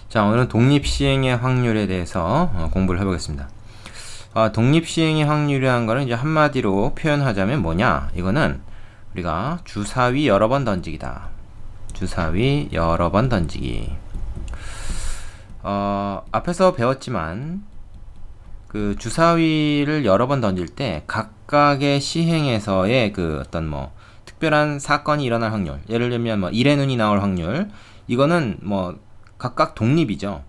자, 오늘은 독립시행의 확률에 대해서 공부를 해보겠습니다. 독립시행의 확률이라는 거는 이제 한마디로 표현하자면 뭐냐? 이거는 우리가 주사위 여러 번 던지기다. 주사위 여러 번 던지기. 앞에서 배웠지만 그 주사위를 여러 번 던질 때 각각의 시행에서의 그 어떤 뭐 특별한 사건이 일어날 확률, 예를 들면 뭐 일의 눈이 나올 확률, 이거는 뭐 각각 독립이죠.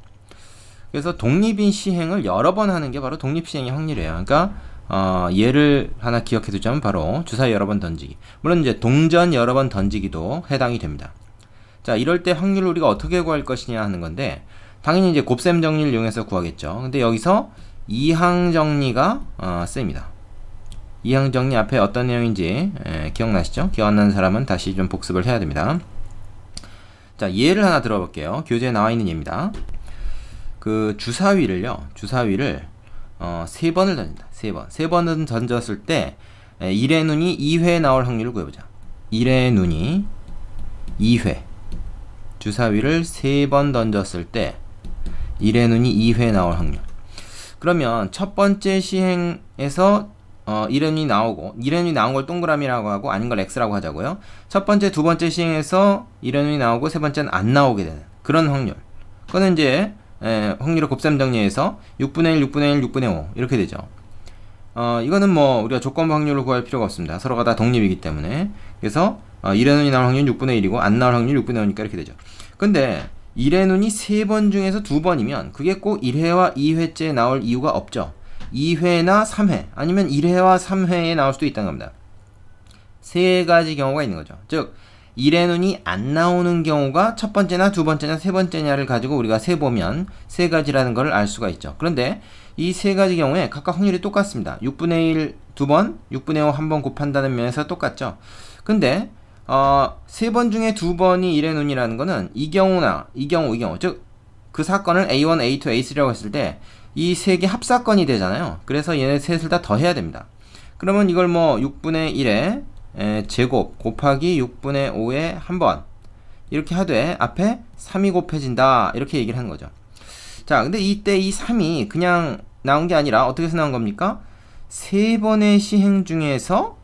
그래서 독립인 시행을 여러 번 하는 게 바로 독립시행의 확률이에요. 그러니까 예를 하나 기억해 두자면 바로 주사위 여러 번 던지기. 물론 이제 동전 여러 번 던지기도 해당이 됩니다. 자, 이럴 때 확률을 우리가 어떻게 구할 것이냐 하는 건데, 당연히 이제 곱셈 정리를 이용해서 구하겠죠. 근데 여기서 이항 정리가 쓰입니다. 이항 정리 앞에 어떤 내용인지 기억나시죠? 기억 안 나는 사람은 다시 좀 복습을 해야 됩니다. 자, 예를 하나 들어볼게요. 교재에 나와 있는 예입니다. 그 주사위를 3번을 던진다. 3번은 던졌을 때 1의 눈이 2회 나올 확률을 구해보자. 1의 눈이 2회. 주사위를 3번 던졌을 때 1의 눈이 2회 나올 확률. 그러면 첫 번째 시행에서 1의 눈이 나오고, 1의 눈이 나온 걸 동그라미라고 하고 아닌 걸 X라고 하자고요. 첫 번째, 두 번째 시행에서 1의 눈이 나오고 세 번째는 안 나오게 되는 그런 확률. 그거는 이제 확률을 곱셈 정리해서 6분의 1, 6분의 1, 6분의 5 이렇게 되죠. 이거는 뭐 우리가 조건부 확률을 구할 필요가 없습니다. 서로가 다 독립이기 때문에. 그래서 1의 눈이 나올 확률 6분의 1이고 안 나올 확률 6분의 5니까 이렇게 되죠. 근데 1의 눈이 3번 중에서 2번이면 그게 꼭 1회와 2회째 나올 이유가 없죠. 2회나 3회 아니면 1회와 3회에 나올 수도 있다는 겁니다. 세 가지 경우가 있는 거죠. 즉 1의 눈이 안 나오는 경우가 첫 번째나 두 번째나 세 번째냐를 가지고 우리가 세보면 세 가지라는 걸 알 수가 있죠. 그런데 이 세 가지 경우에 각각 확률이 똑같습니다. 6분의 1 두 번, 6분의 5 한 번 곱한다는 면에서 똑같죠. 근데 세 번 중에 두 번이 1의 눈이라는 거는 이 경우, 즉 그 사건을 A1, A2, A3라고 했을 때 이 세 개 합사건이 되잖아요. 그래서 얘네 셋을 다 더해야 됩니다. 그러면 이걸 뭐 6분의 1에 제곱 곱하기 6분의 5에 한 번 이렇게 하되 앞에 3이 곱해진다 이렇게 얘기를 하는 거죠. 자, 근데 이때 이 3이 그냥 나온 게 아니라 어떻게 해서 나온 겁니까? 세 번의 시행 중에서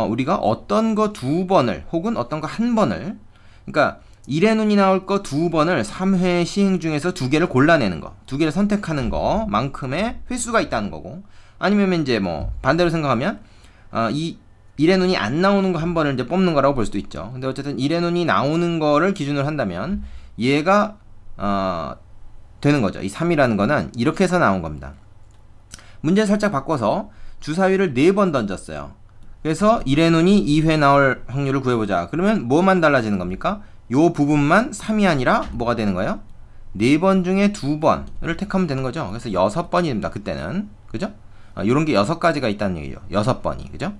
우리가 어떤 거 두 번을 혹은 어떤 거 한 번을, 그러니까 1의 눈이 나올 거 두 번을 3회 시행 중에서 두 개를 골라내는 거, 두 개를 선택하는 거 만큼의 횟수가 있다는 거고, 아니면 이제 뭐 반대로 생각하면 이 1의 눈이 안 나오는 거 한 번을 이제 뽑는 거라고 볼 수도 있죠. 근데 어쨌든 1의 눈이 나오는 거를 기준으로 한다면 얘가 되는 거죠. 이 3이라는 거는 이렇게 해서 나온 겁니다. 문제 살짝 바꿔서 주사위를 4번 던졌어요. 그래서 1의 눈이 2회 나올 확률을 구해보자. 그러면 뭐만 달라지는 겁니까? 요 부분만 3이 아니라 뭐가 되는 거예요? 4번 중에 2번을 택하면 되는 거죠. 그래서 6번이 됩니다. 그때는. 그죠? 요런 게 6가지가 있다는 얘기죠. 6번이. 그죠?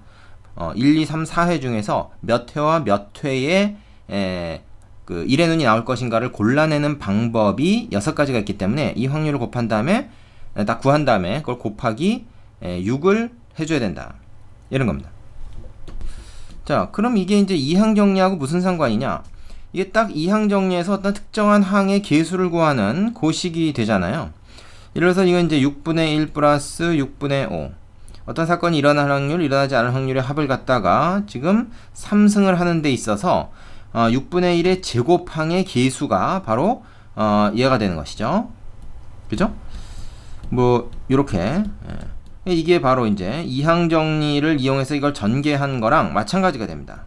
1, 2, 3, 4회 중에서 몇 회와 몇 회에 그 1의 눈이 나올 것인가를 골라내는 방법이 6가지가 있기 때문에 이 확률을 곱한 다음에 딱 구한 다음에 그걸 곱하기 6을 해줘야 된다. 이런 겁니다. 자, 그럼 이게 이제 이항 정리하고 무슨 상관이냐? 이게 딱 이항 정리에서 어떤 특정한 항의 개수를 구하는 고식이 되잖아요. 예를 들어서 이건 이제 6분의 1 플러스 6분의 5. 어떤 사건이 일어날 확률, 일어나지 않을 확률의 합을 갖다가 지금 3승을 하는 데 있어서 6분의 1의 제곱항의 개수가 바로 얘가 되는 것이죠. 그죠? 뭐 요렇게 이게 바로 이제 이항 정리를 이용해서 이걸 전개한 거랑 마찬가지가 됩니다.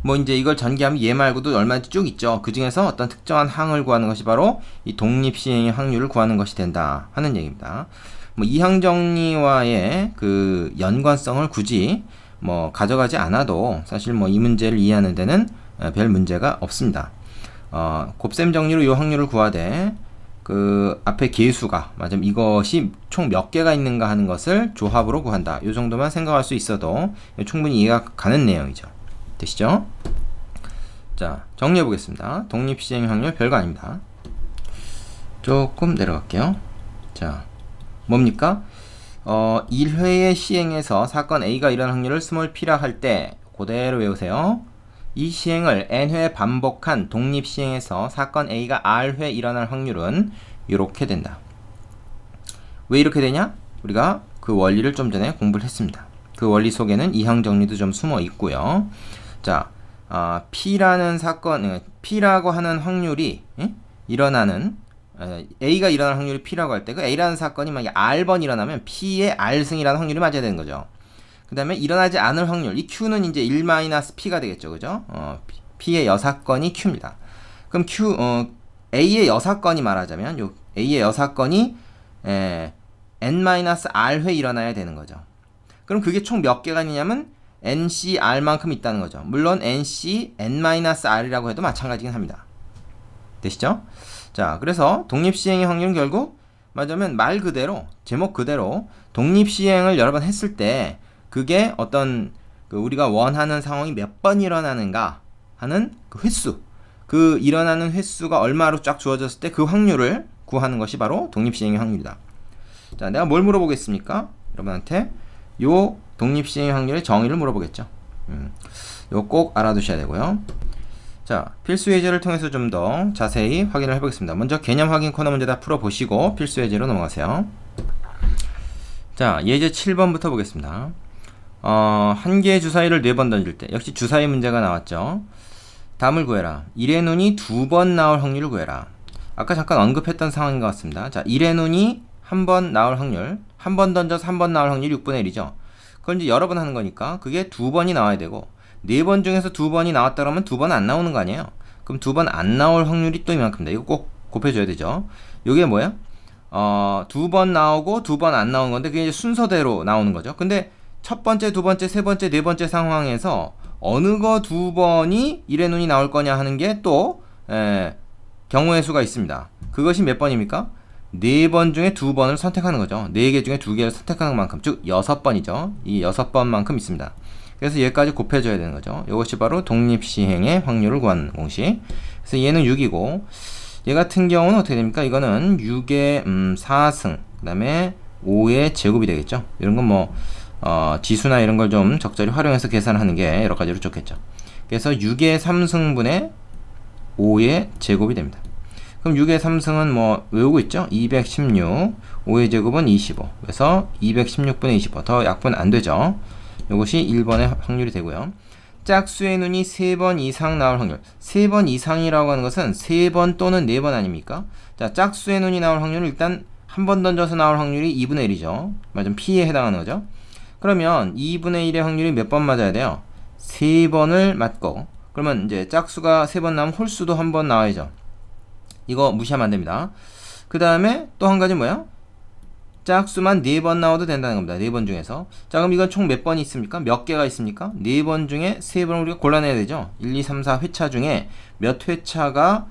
뭐 이제 이걸 전개하면 얘 말고도 얼마든지 쭉 있죠. 그 중에서 어떤 특정한 항을 구하는 것이 바로 이 독립시행의 확률을 구하는 것이 된다 하는 얘기입니다. 뭐 이항 정리와의 그 연관성을 굳이 뭐 가져가지 않아도 사실 뭐 이 문제를 이해하는 데는 별 문제가 없습니다. 곱셈 정리로 이 확률을 구하되 그 앞에 개수가 맞으면 이것이 총 몇 개가 있는가 하는 것을 조합으로 구한다. 이 정도만 생각할 수 있어도 충분히 이해가 가는 내용이죠. 되시죠? 자, 정리해 보겠습니다. 독립시행 확률 별거 아닙니다. 조금 내려갈게요. 자, 뭡니까? 1회의 시행에서 사건 A가 일어날 확률을 스몰 p라 할 때 그대로 외우세요. 이 시행을 n회 반복한 독립시행에서 사건 A가 R회 일어날 확률은 이렇게 된다. 왜 이렇게 되냐? 우리가 그 원리를 좀 전에 공부를 했습니다. 그 원리 속에는 이항 정리도 좀 숨어 있고요. 자, P라는 사건, P라고 하는 확률이 일어나는 A가 일어날 확률이 P라고 할 때 그 A라는 사건이 만약에 R번 일어나면 P의 R승이라는 확률이 맞아야 되는 거죠. 그 다음에 일어나지 않을 확률, 이 Q는 이제 1-P가 되겠죠. 그죠? P의 여사건이 Q입니다. 그럼 A의 여사건이 말하자면, 요 A의 여사건이 N-R회 일어나야 되는 거죠. 그럼 그게 총 몇 개가 있냐면, NCR만큼 있다는 거죠. 물론 NC, N-R이라고 해도 마찬가지긴 합니다. 되시죠? 자, 그래서 독립시행의 확률은 결국, 말하자면 말 그대로, 제목 그대로, 독립시행을 여러 번 했을 때, 그게 어떤 우리가 원하는 상황이 몇 번 일어나는가 하는 그 횟수, 그 일어나는 횟수가 얼마로 쫙 주어졌을 때 그 확률을 구하는 것이 바로 독립시행의 확률이다. 자, 내가 뭘 물어보겠습니까? 여러분한테 요 독립시행의 확률의 정의를 물어보겠죠. 요 꼭 알아두셔야 되고요. 자, 필수 예제를 통해서 좀 더 자세히 확인을 해보겠습니다. 먼저 개념 확인 코너 문제 다 풀어보시고 필수 예제로 넘어가세요. 자, 예제 7번부터 보겠습니다. 한 개의 주사위를 4번 던질 때 역시 주사위 문제가 나왔죠. 답을 구해라. 1의 눈이 2번 나올 확률을 구해라. 아까 잠깐 언급했던 상황인 것 같습니다. 자, 1의 눈이 한 번 나올 확률, 한 번 던져서 한 번 나올 확률이 6분의 1이죠. 그걸 이제 여러 번 하는 거니까 그게 2번이 나와야 되고 4번 중에서 2번이 나왔다 그러면 2번 안 나오는 거 아니에요. 그럼 2번 안 나올 확률이 또 이만큼입니다. 이거 꼭 곱해줘야 되죠. 이게 뭐야? 2번 나오고 2번 안 나오는 건데 그게 이제 순서대로 나오는 거죠. 근데 첫 번째, 두 번째, 세 번째, 네 번째 상황에서 어느 거 2번이 1의 눈이 나올 거냐 하는 게 또 경우의 수가 있습니다. 그것이 몇 번입니까? 4번 중에 2번을 선택하는 거죠. 4개 중에 2개를 선택하는 만큼, 즉 6번이죠. 이 6번만큼 있습니다. 그래서 얘까지 곱해줘야 되는 거죠. 이것이 바로 독립시행의 확률을 구하는 공식. 그래서 얘는 6이고 얘 같은 경우는 어떻게 됩니까? 이거는 6의 4승, 그 다음에 5의 제곱이 되겠죠. 이런 건 뭐 지수나 이런 걸 좀 적절히 활용해서 계산하는 게 여러 가지로 좋겠죠. 그래서 6의 3승분의 5의 제곱이 됩니다. 그럼 6의 3승은 뭐 외우고 있죠? 216, 5의 제곱은 25. 그래서 216분의 25. 더 약분 안 되죠. 이것이 1번의 확률이 되고요. 짝수의 눈이 3번 이상 나올 확률. 3번 이상이라고 하는 것은 3번 또는 4번 아닙니까? 자, 짝수의 눈이 나올 확률은 일단 한 번 던져서 나올 확률이 2분의 1이죠. 맞으면 P에 해당하는 거죠. 그러면 2분의 1의 확률이 몇 번 맞아야 돼요? 3번을 맞고, 그러면 이제 짝수가 3번 나오면 홀수도 한 번 나와야죠. 이거 무시하면 안 됩니다. 그 다음에 또 한 가지 뭐야? 짝수만 4번 나와도 된다는 겁니다. 4번 중에서. 자, 그럼 이건 총 몇 번이 있습니까? 몇 개가 있습니까? 4번 중에 3번을 우리가 골라내야 되죠. 1, 2, 3, 4 회차 중에 몇 회차가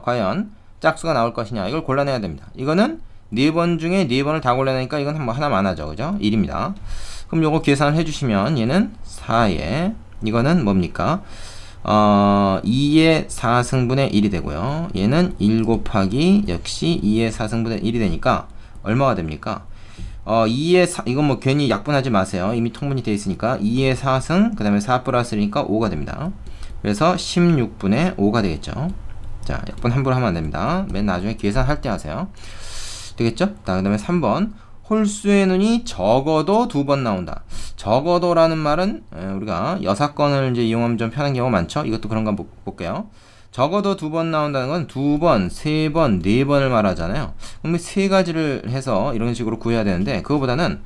과연 짝수가 나올 것이냐, 이걸 골라내야 됩니다. 이거는 4번 중에 4번을 다 골라내니까 이건 하나만 하죠. 그죠? 1입니다. 그럼 요거 계산을 해주시면 얘는 4에, 이거는 뭡니까? 2의 4승분의 1이 되고요. 얘는 1 곱하기 역시 2의 4승분의 1이 되니까 얼마가 됩니까? 2의 4, 이건 뭐 괜히 약분하지 마세요. 이미 통분이 되어 있으니까 2의 4승, 그 다음에 4 플러스 1이니까 5가 됩니다. 그래서 16분의 5가 되겠죠. 자, 약분 함부로 하면 안 됩니다. 맨 나중에 계산할 때 하세요. 되겠죠? 그 다음에 3번. 홀수의 눈이 적어도 2번 나온다. 적어도라는 말은 우리가 여사건을 이제 이용하면 좀 편한 경우가 많죠. 이것도 그런 거 한번 볼게요. 적어도 2번 나온다는 건 2번, 3번, 4번을 말하잖아요. 그럼 3가지를 해서 이런 식으로 구해야 되는데 그거보다는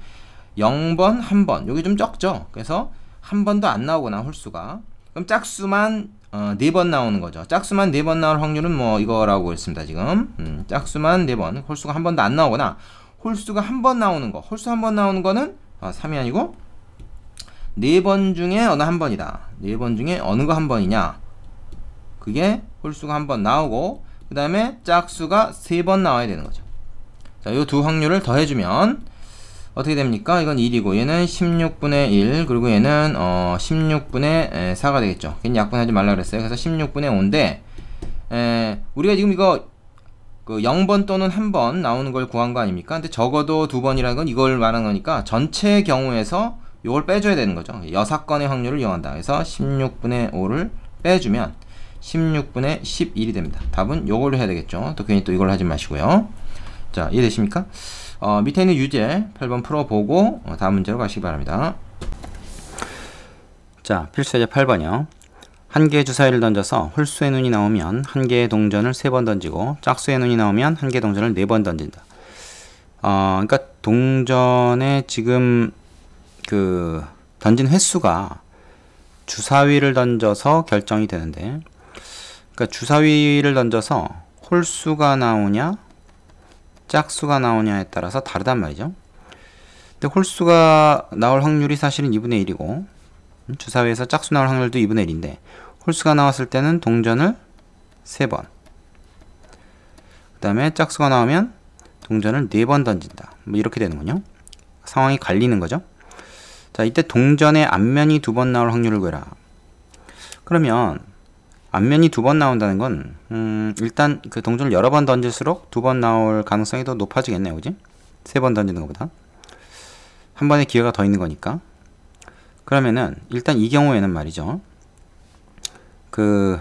0번, 1번 여기 좀 적죠. 그래서 한 번도 안 나오거나 홀수가, 그럼 짝수만 4번 나오는 거죠. 짝수만 4번 나올 확률은 뭐 이거라고 했습니다. 지금 짝수만 4번, 홀수가 한 번도 안 나오거나 홀수가 한 번 나오는 거, 홀수 한 번 나오는 거는 3이 아니고 4번 중에 어느 한 번이다. 4번 중에 어느 거 한 번이냐, 그게 홀수가 한 번 나오고 그 다음에 짝수가 3번 나와야 되는 거죠. 자, 요 두 확률을 더해주면 어떻게 됩니까? 이건 1이고 얘는 16분의 1, 그리고 얘는 16분의 4가 되겠죠. 괜히 약분하지 말라 그랬어요. 그래서 16분의 5인데 우리가 지금 이거 0번 또는 1번 나오는 걸 구한 거 아닙니까? 근데 적어도 2번이라는 건 이걸 말하는 거니까 전체 경우에서 요걸 빼줘야 되는 거죠. 6건의 확률을 이용한다. 그래서 16분의 5를 빼주면 16분의 11이 됩니다. 답은 요걸로 해야 되겠죠. 또 괜히 또 이걸 하지 마시고요. 자, 이해되십니까? 밑에 있는 유제 8번 풀어보고 다음 문제로 가시기 바랍니다. 자, 필수예제 8번이요. 한 개의 주사위를 던져서 홀수의 눈이 나오면 한 개의 동전을 3번 던지고 짝수의 눈이 나오면 한 개의 동전을 4번 던진다. 그러니까 동전에 지금 그 던진 횟수가 주사위를 던져서 결정이 되는데, 그러니까 주사위를 던져서 홀수가 나오냐 짝수가 나오냐에 따라서 다르단 말이죠. 근데 홀수가 나올 확률이 사실은 2분의 1이고 주사위에서 짝수 나올 확률도 2분의 1인데 홀수가 나왔을 때는 동전을 3번, 그 다음에 짝수가 나오면 동전을 4번 던진다. 뭐 이렇게 되는군요. 상황이 갈리는 거죠. 자, 이때 동전의 앞면이 2번 나올 확률을 구해라. 그러면 앞면이 2번 나온다는 건 일단 그 동전을 여러 번 던질수록 2번 나올 가능성이 더 높아지겠네요. 그지? 3번 던지는 것보다 한 번의 기회가 더 있는 거니까. 그러면은 일단 이 경우에는 말이죠, 그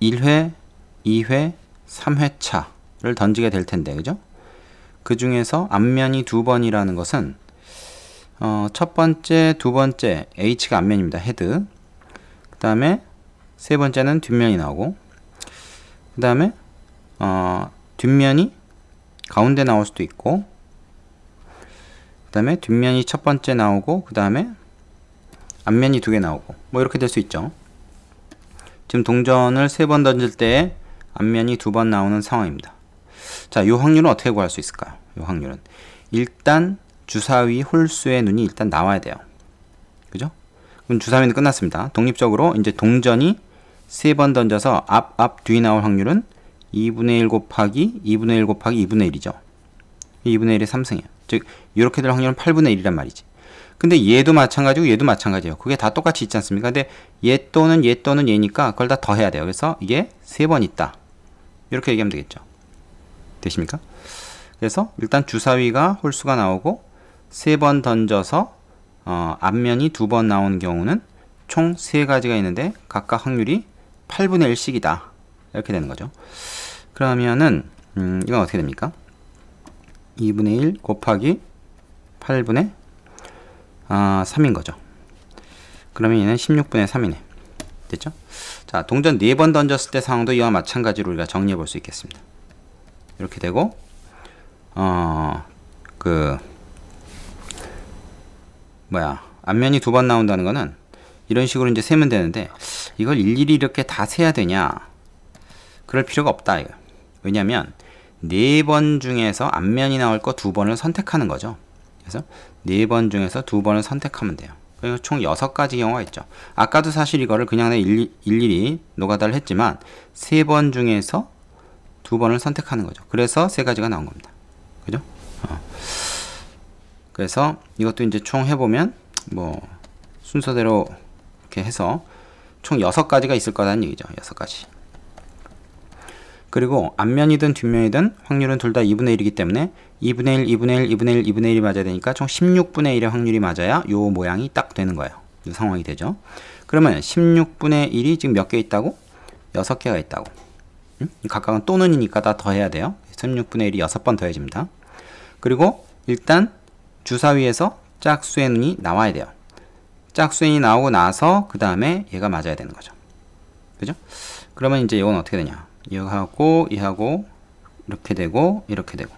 1회, 2회, 3회차를 던지게 될 텐데, 그죠? 그 중에서 앞면이 2번이라는 것은 첫 번째, 두 번째 H가 앞면입니다. 헤드. 그 다음에 세 번째는 뒷면이 나오고, 그 다음에 뒷면이 가운데 나올 수도 있고, 그 다음에 뒷면이 첫 번째 나오고, 그 다음에 앞면이 2개 나오고, 뭐 이렇게 될 수 있죠. 지금 동전을 3번 던질 때 앞면이 2번 나오는 상황입니다. 자, 이 확률은 어떻게 구할 수 있을까요? 이 확률은 일단 주사위 홀수의 눈이 일단 나와야 돼요. 그죠? 그럼 주사위는 끝났습니다. 독립적으로 이제 동전이 3번 던져서 앞, 뒤 나올 확률은 2분의 1 곱하기 2분의 1 곱하기 2분의 1이죠. 2분의 1의 3승이에요. 즉 이렇게 될 확률은 8분의 1이란 말이지. 근데 얘도 마찬가지고 얘도 마찬가지예요. 그게 다 똑같이 있지 않습니까? 근데 얘 또는 얘니까 그걸 다 더해야 돼요. 그래서 이게 3번 있다. 이렇게 얘기하면 되겠죠. 되십니까? 그래서 일단 주사위가 홀수가 나오고 3번 던져서 앞면이 2번 나오는 경우는 총 3가지가 있는데 각각 확률이 8분의 1씩이다. 이렇게 되는 거죠. 그러면은 이건 어떻게 됩니까? 2분의 1 곱하기 8분의 3인 거죠. 그러면 얘는 16분의 3이네. 됐죠? 자, 동전 4번 던졌을 때 상황도 이와 마찬가지로 우리가 정리해 볼 수 있겠습니다. 이렇게 되고 앞면이 2번 나온다는 거는 이런 식으로 이제 세면 되는데, 이걸 일일이 이렇게 다 세야 되냐? 그럴 필요가 없다. 이거. 왜냐면 4번 중에서 앞면이 나올 거 2번을 선택하는 거죠. 그래서 4번 중에서 2번을 선택하면 돼요. 그리고 총 6가지 경우가 있죠. 아까도 사실 이거를 그냥 일일이 노가다를 했지만 3번 중에서 2번을 선택하는 거죠. 그래서 3가지가 나온 겁니다. 그죠? 그래서 이것도 이제 총 해보면 뭐 순서대로 이렇게 해서 총 6가지가 있을 거라는 얘기죠. 6가지. 그리고 앞면이든 뒷면이든 확률은 둘 다 2분의 1이기 때문에 2분의 1, 2분의 1, 2분의 1, 2분의 1이 맞아야 되니까 총 16분의 1의 확률이 맞아야 요 모양이 딱 되는 거예요. 이 상황이 되죠. 그러면 16분의 1이 지금 몇 개 있다고? 6개가 있다고. 각각은 또는이니까 다 더해야 돼요. 16분의 1이 6번 더해집니다. 그리고 일단 주사위에서 짝수의 눈이 나와야 돼요. 짝수의 눈이 나오고 나서 그 다음에 얘가 맞아야 되는 거죠. 그죠? 그러면 이제 이건 어떻게 되냐? 이하고 이하고 이렇게 되고 이렇게 되고,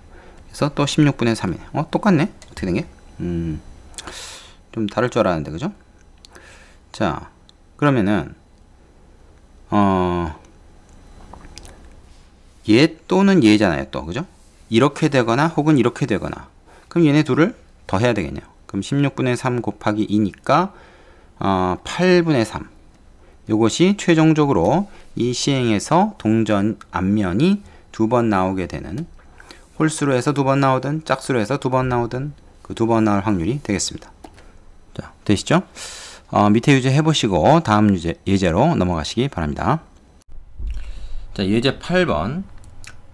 그래서 또 16분의 3이네. 똑같네. 어떻게 된 게? 좀 다를 줄 알았는데, 그죠? 자, 그러면은 얘 또는 얘잖아요. 또, 그죠? 이렇게 되거나 혹은 이렇게 되거나. 그럼 얘네 둘을 더해야 되겠네요. 그럼 16분의 3 곱하기 2니까 8분의 3. 이것이 최종적으로 이 시행에서 동전 앞면이 2번 나오게 되는, 홀수로 해서 2번 나오든 짝수로 해서 2번 나오든 그 2번 나올 확률이 되겠습니다. 자, 되시죠? 밑에 유제 해보시고 다음 예제로 넘어가시기 바랍니다. 자, 예제 8번.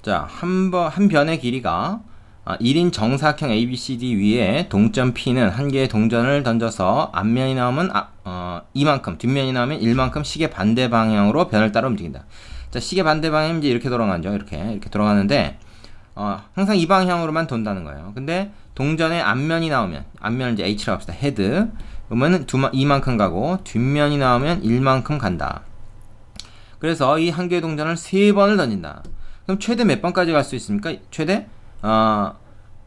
자, 한 변의 길이가 1인 정사각형 ABCD 위에 동점 P는 한 개의 동전을 던져서 앞면이 나오면 이만큼, 뒷면이 나오면 1만큼 시계 반대 방향으로 변을 따라 움직인다. 자, 시계 반대 방향이 이제 이렇게 돌아가죠. 이렇게 돌아가는데 항상 이 방향으로만 돈다는 거예요. 근데 동전의 앞면이 나오면, 앞면을 이제 H라고 합시다. 헤드. 그러면 이만큼 가고 뒷면이 나오면 1만큼 간다. 그래서 이 한 개의 동전을 3번을 던진다. 그럼 최대 몇 번까지 갈 수 있습니까? 최대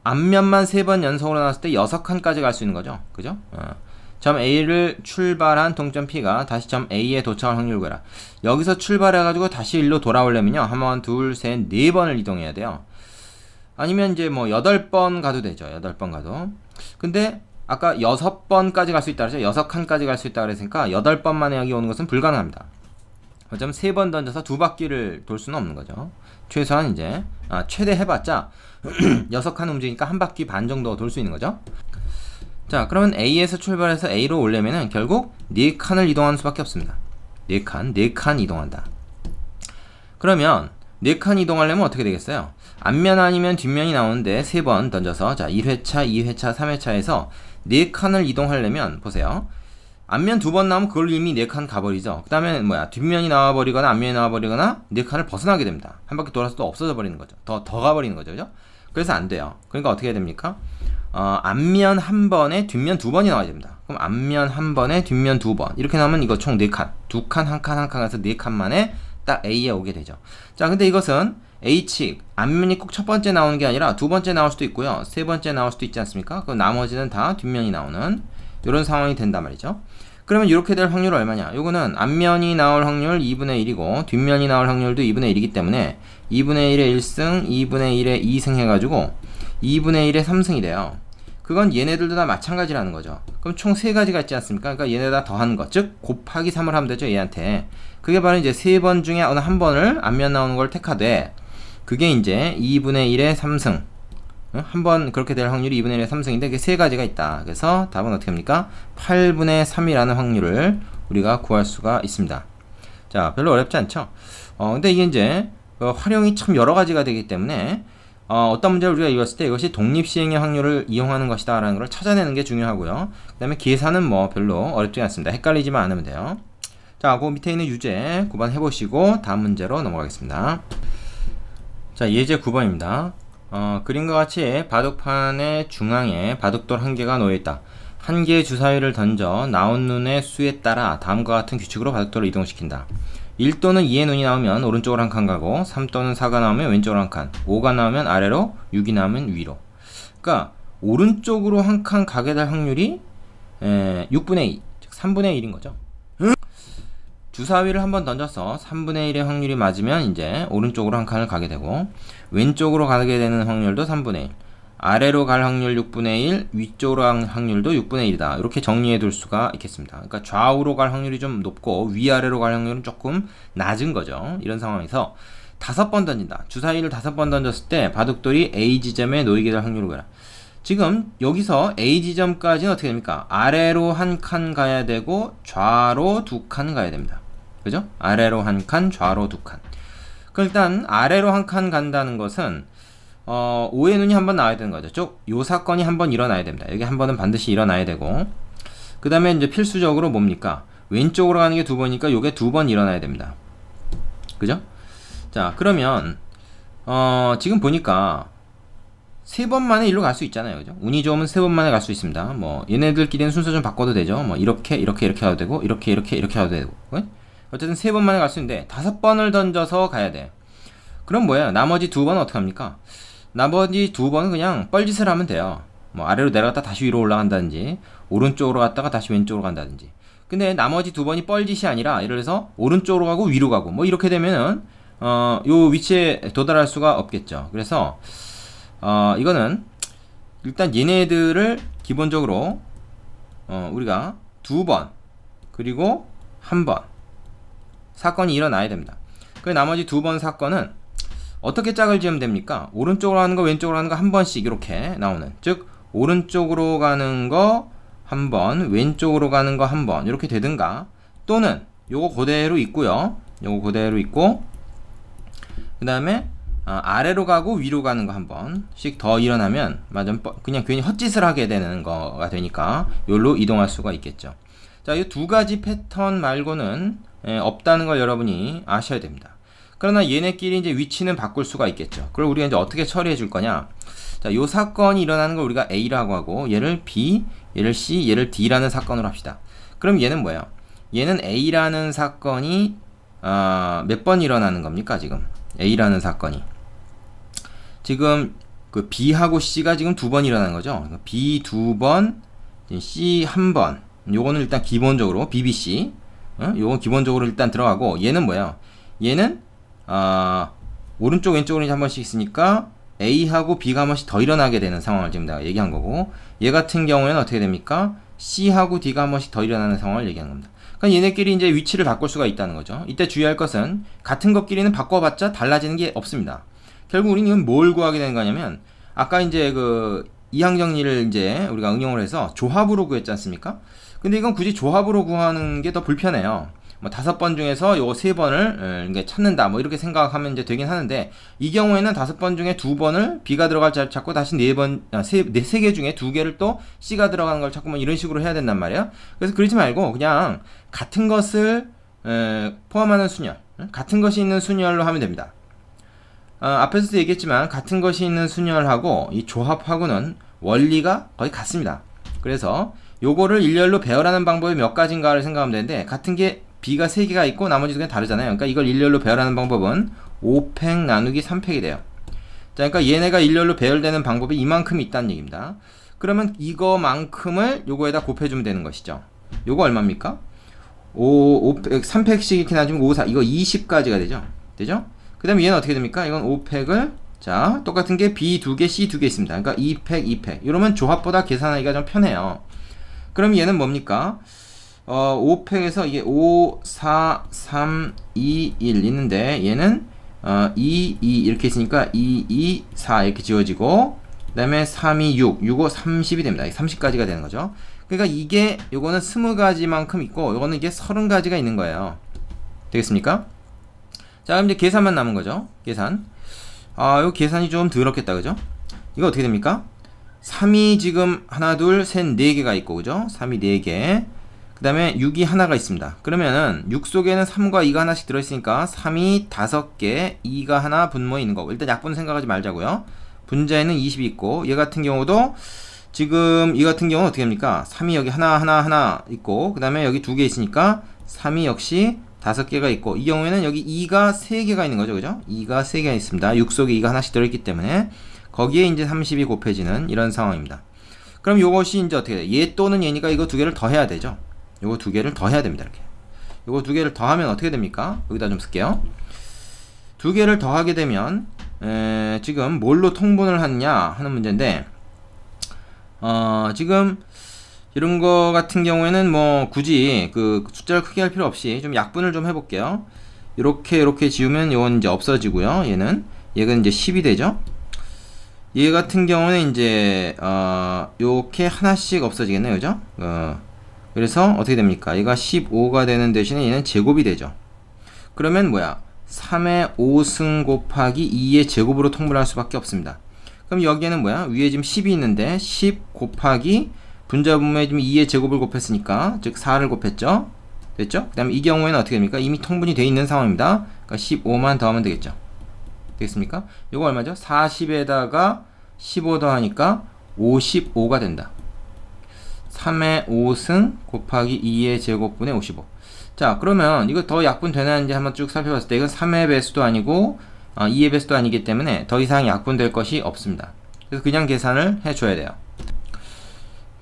앞면만 3번 연속으로 나왔을 때 6칸까지 갈 수 있는 거죠. 그죠? 점 A를 출발한 동점 P가 다시 점 A에 도착할 확률을 구해라. 여기서 출발해가지고 다시 일로 돌아오려면요. 한 번, 둘, 셋, 4번을 이동해야 돼요. 아니면 이제 뭐 8번 가도 되죠. 8번 가도. 근데 아까 6번까지 갈 수 있다 그랬죠. 6칸까지 갈 수 있다 그랬으니까 8번 만에 여기 오는 것은 불가능합니다. 어쩌면 3번 던져서 2바퀴를 돌 수는 없는 거죠. 최소한 이제 최대 해봤자 6칸 움직이니까 한 바퀴 반 정도 돌 수 있는 거죠. 자, 그러면 A에서 출발해서 A로 오려면은 결국 4칸을 이동하는 수밖에 없습니다. 4칸 이동한다. 그러면 4칸 이동하려면 어떻게 되겠어요? 앞면 아니면 뒷면이 나오는데 3번 던져서, 자, 1회차, 2회차, 3회차에서 4칸을 이동하려면 보세요. 앞면 2번 나오면 그걸 이미 4칸 가버리죠. 그 다음에 뒷면이 나와버리거나 앞면이 나와버리거나 4칸을 벗어나게 됩니다. 한 바퀴 돌아서 또 없어져 버리는 거죠. 더 가버리는 거죠. 그죠? 그래서 안 돼요. 그러니까 어떻게 해야 됩니까? 앞면 한 번에 뒷면 2번이 나와야 됩니다. 그럼 앞면 한 번에 뒷면 2번. 이렇게 나오면 이거 총 4칸. 2칸, 한 칸, 한 칸 해서 4칸 만에 딱 A에 오게 되죠. 자, 근데 이것은 H, 앞면이 꼭 첫 번째 나오는 게 아니라 두 번째 나올 수도 있고요. 세 번째 나올 수도 있지 않습니까? 그 나머지는 다 뒷면이 나오는 이런 상황이 된단 말이죠. 그러면 이렇게 될 확률은 얼마냐? 요거는 앞면이 나올 확률 2분의 1이고 뒷면이 나올 확률도 2분의 1이기 때문에 2분의 1의 1승, 2분의 1의 2승 해가지고 2분의 1의 3승이 돼요. 그건 얘네들도 다 마찬가지라는 거죠. 그럼 총 3가지가 있지 않습니까? 그러니까 얘네 다 더하는 거, 즉 곱하기 3을 하면 되죠. 얘한테. 그게 바로 이제 3번 중에 어느 한 번을 앞면 나오는 걸 택하되 그게 이제 2분의 1의 3승. 한 번 그렇게 될 확률이 2분의 1의 3승인데 그게 3가지가 있다. 그래서 답은 어떻게 합니까? 8분의 3이라는 확률을 우리가 구할 수가 있습니다. 자, 별로 어렵지 않죠? 근데 이게 이제 활용이 참 여러 가지가 되기 때문에 어떤 문제를 우리가 이뤘을 때 이것이 독립시행의 확률을 이용하는 것이다 라는 걸 찾아내는 게 중요하고요. 그 다음에 계산은 뭐 별로 어렵지 않습니다. 헷갈리지만 않으면 돼요. 자, 그 밑에 있는 유제 9번 해보시고 다음 문제로 넘어가겠습니다. 자, 예제 9번입니다. 그림과 같이 바둑판의 중앙에 바둑돌 한 개가 놓여있다. 한 개의 주사위를 던져 나온 눈의 수에 따라 다음과 같은 규칙으로 바둑돌을 이동시킨다. 1 또는 2의 눈이 나오면 오른쪽으로 한 칸 가고 3 또는 4가 나오면 왼쪽으로 한 칸, 5가 나오면 아래로, 6이 나오면 위로. 그러니까 오른쪽으로 한 칸 가게 될 확률이 6분의 2, 즉 3분의 1인 거죠. 주사위를 한번 던져서 3분의 1의 확률이 맞으면 이제 오른쪽으로 한 칸을 가게 되고 왼쪽으로 가게 되는 확률도 3분의 1, 아래로 갈 확률 6분의 1, 위쪽으로 갈 확률도 6분의 1이다. 이렇게 정리해 둘 수가 있겠습니다. 그러니까 좌우로 갈 확률이 좀 높고 위아래로 갈 확률은 조금 낮은 거죠. 이런 상황에서 5번 던진다. 주사위를 5번 던졌을 때 바둑돌이 A 지점에 놓이게 될 확률을 구해라. 지금 여기서 A 지점까지는 어떻게 됩니까? 아래로 한 칸 가야 되고 좌로 2칸 가야 됩니다. 그죠? 아래로 한 칸, 좌로 2칸. 그럼 일단 아래로 한 칸 간다는 것은 5의 눈이 한번 나와야 되는 거죠. 쭉 요 사건이 한번 일어나야 됩니다. 여기 한 번은 반드시 일어나야 되고 그 다음에 이제 필수적으로 뭡니까? 왼쪽으로 가는 게 2번이니까 요게 2번 일어나야 됩니다. 그죠? 자, 그러면 지금 보니까 3번 만에 일로 갈 수 있잖아요. 그죠? 운이 좋으면 3번 만에 갈 수 있습니다. 뭐 얘네들끼리는 순서 좀 바꿔도 되죠. 뭐 이렇게 해도 되고 이렇게 해도 되고. 어쨌든 3번 만에 갈 수 있는데 5번을 던져서 가야 돼. 그럼 뭐예요? 나머지 2번은 어떻게 합니까? 나머지 2번은 그냥 뻘짓을 하면 돼요. 뭐 아래로 내려갔다 다시 위로 올라간다든지 오른쪽으로 갔다가 다시 왼쪽으로 간다든지. 근데 나머지 2번이 뻘짓이 아니라 예를 들어서 오른쪽으로 가고 위로 가고 뭐 이렇게 되면은 요 위치에 도달할 수가 없겠죠. 그래서 이거는 일단 얘네들을 기본적으로 우리가 2번 그리고 1번 사건이 일어나야 됩니다. 그 나머지 2번 사건은 어떻게 짝을 지으면 됩니까? 오른쪽으로 가는 거 왼쪽으로 가는 거 한 번씩 이렇게 나오는, 즉 오른쪽으로 가는 거 한 번, 왼쪽으로 가는 거 한 번 이렇게 되든가, 또는 요거 그대로 있고요. 요거 그대로 있고 그 다음에 아래로 가고 위로 가는 거 한 번씩 더 일어나면 그냥 괜히 헛짓을 하게 되는 거가 되니까 여기로 이동할 수가 있겠죠. 자, 이 두 가지 패턴 말고는 없다는 걸 여러분이 아셔야 됩니다. 그러나 얘네끼리 이제 위치는 바꿀 수가 있겠죠. 그걸 우리가 이제 어떻게 처리해 줄 거냐? 자, 요 사건이 일어나는 걸 우리가 A라고 하고, 얘를 B, 얘를 C, 얘를 D라는 사건으로 합시다. 그럼 얘는 뭐예요? 얘는 A라는 사건이 몇 번 일어나는 겁니까? 지금 A라는 사건이 지금 그 B하고 C가 지금 두 번 일어나는 거죠. B 두 번, C 한 번. 요거는 일단 기본적으로 BBC, 요건 기본적으로 일단 들어가고, 얘는 뭐예요? 얘는 오른쪽 왼쪽으로 한 번씩 있으니까 A하고 B가 한 번씩 더 일어나게 되는 상황을 지금 내가 얘기한 거고, 얘 같은 경우에는 어떻게 됩니까? C하고 D가 한 번씩 더 일어나는 상황을 얘기하는 겁니다. 그러니까 얘네끼리 이제 위치를 바꿀 수가 있다는 거죠. 이때 주의할 것은 같은 것끼리는 바꿔봤자 달라지는 게 없습니다. 결국 우리는 뭘 구하게 되는 거냐면, 아까 이제 그 이항 정리를 이제 우리가 응용을 해서 조합으로 구했지 않습니까? 근데 이건 굳이 조합으로 구하는 게 더 불편해요. 뭐 5번 중에서 요 3번을 찾는다 뭐 이렇게 생각하면 이제 되긴 하는데, 이 경우에는 5번 중에 2번을 B가 들어갈 자리를 찾고 다시 3개 중에 2개를 또 C가 들어가는 걸 찾고 뭐 이런 식으로 해야 된단 말이에요. 그래서 그러지 말고 그냥 같은 것을 포함하는 순열, 같은 것이 있는 순열로 하면 됩니다. 앞에서도 얘기했지만 같은 것이 있는 순열하고 이 조합하고는 원리가 거의 같습니다. 그래서 요거를 일렬로 배열하는 방법이 몇 가지인가를 생각하면 되는데, 같은 게 B가 3개가 있고 나머지 두 개는 다르잖아요. 그러니까 이걸 일렬로 배열하는 방법은 5팩 나누기 3팩이 돼요. 자, 그러니까 얘네가 일렬로 배열되는 방법이 이만큼 있다는 얘기입니다. 그러면 이거만큼을 요거에다 곱해주면 되는 것이죠. 요거 얼마입니까? 3팩씩 이렇게 나누면 5, 4, 이거 20가지가 되죠. 되죠? 그 다음에 얘는 어떻게 됩니까? 이건 5팩을, 자, 똑같은 게 B 2개, C 2개 있습니다. 그러니까 2팩, 2팩. 이러면 조합보다 계산하기가 좀 편해요. 그럼 얘는 뭡니까? 5팩에서 이게 5, 4, 3, 2, 1 있는데, 얘는 2, 2 이렇게 있으니까 2, 2, 4 이렇게 지워지고, 그 다음에 3, 2, 6, 6, 5, 30이 됩니다. 30가지가 되는 거죠. 그러니까 이게, 요거는 20가지만큼 있고, 요거는 이게 30가지가 있는 거예요. 되겠습니까? 자, 그럼 이제 계산만 남은 거죠. 계산. 요 계산이 좀 더럽겠다, 그죠? 이거 어떻게 됩니까? 3이 지금 하나, 둘, 셋, 4개가 있고, 그죠? 3이 4개. 그 다음에 6이 하나가 있습니다. 그러면은 6 속에는 3과 2가 하나씩 들어있으니까 3이 5개, 2가 하나 분모에 있는 거고, 일단 약분 생각하지 말자고요. 분자에는 20이 있고, 얘 같은 경우도 지금 이 같은 경우는 어떻게 합니까? 3이 여기 하나 있고, 그 다음에 여기 2개 있으니까 3이 역시 5개가 있고, 이 경우에는 여기 2가 3개가 있는 거죠, 그죠? 2가 3개가 있습니다. 6 속에 2가 하나씩 들어있기 때문에 거기에 이제 30이 곱해지는 이런 상황입니다. 그럼 요것이 이제 어떻게 돼? 얘 또는 얘니까 이거 두 개를 더 해야 되죠. 요거 두 개를 더 해야 됩니다. 이렇게. 요거 두 개를 더 하면 어떻게 됩니까? 여기다 좀 쓸게요. 두 개를 더 하게 되면 지금 뭘로 통분을 하느냐 하는 문제인데, 지금 이런 거 같은 경우에는 뭐 굳이 그 숫자를 크게 할 필요 없이 좀 약분을 좀 해볼게요. 이렇게 지우면 이건 이제 없어지고요. 얘는 이제 10이 되죠. 얘 같은 경우는 이제 요렇게 하나씩 없어지겠네요, 그죠? 그래서 어떻게 됩니까? 얘가 15가 되는 대신에 얘는 제곱이 되죠. 그러면 뭐야? 3의 5승 곱하기 2의 제곱으로 통분할 수밖에 없습니다. 그럼 여기에는 뭐야? 위에 지금 10이 있는데 10 곱하기 분자 분모에 지금 2의 제곱을 곱했으니까, 즉 4를 곱했죠. 됐죠? 그 다음에 이 경우에는 어떻게 됩니까? 이미 통분이 되어 있는 상황입니다. 그러니까 15만 더하면 되겠죠. 되겠습니까? 이거 얼마죠? 40에다가 15 더하니까 55가 된다. 3의 5승 곱하기 2의 제곱분의 55. 자, 그러면 이거 더 약분 되나는지 한번 쭉 살펴봤을 때 이건 3의 배수도 아니고 2의 배수도 아니기 때문에 더 이상 약분될 것이 없습니다. 그래서 그냥 계산을 해줘야 돼요.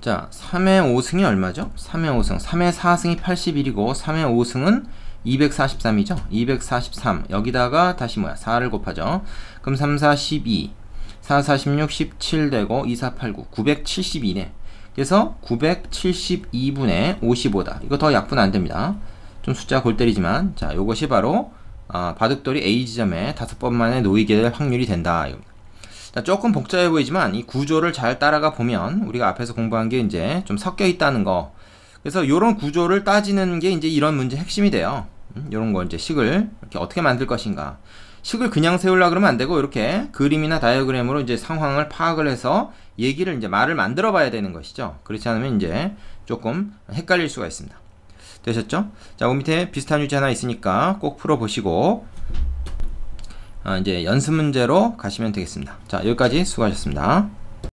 자, 3의 5승이 얼마죠? 3의 5승. 3의 4승이 81이고 3의 5승은 243이죠. 243. 여기다가 다시 뭐야? 4를 곱하죠. 그럼 3, 4, 12. 4, 4, 16, 17 되고 2, 4, 8, 9. 972네. 그래서 972분의 55다. 이거 더 약분 안 됩니다. 좀 숫자 골 때리지만, 자, 요것이 바로 바둑돌이 A 지점에 5번 만에 놓이게 될 확률이 된다. 자, 조금 복잡해 보이지만 이 구조를 잘 따라가 보면 우리가 앞에서 공부한 게 이제 좀 섞여 있다는 거. 그래서 요런 구조를 따지는 게 이제 이런 문제 핵심이 돼요. 요런 거 이제 식을 이렇게 어떻게 만들 것인가. 식을 그냥 세우려 그러면 안 되고 이렇게 그림이나 다이어그램으로 이제 상황을 파악을 해서 얘기를 이제 말을 만들어 봐야 되는 것이죠. 그렇지 않으면 이제 조금 헷갈릴 수가 있습니다. 되셨죠? 자, 그 밑에 비슷한 유지 하나 있으니까 꼭 풀어 보시고 이제 연습 문제로 가시면 되겠습니다. 자, 여기까지 수고하셨습니다.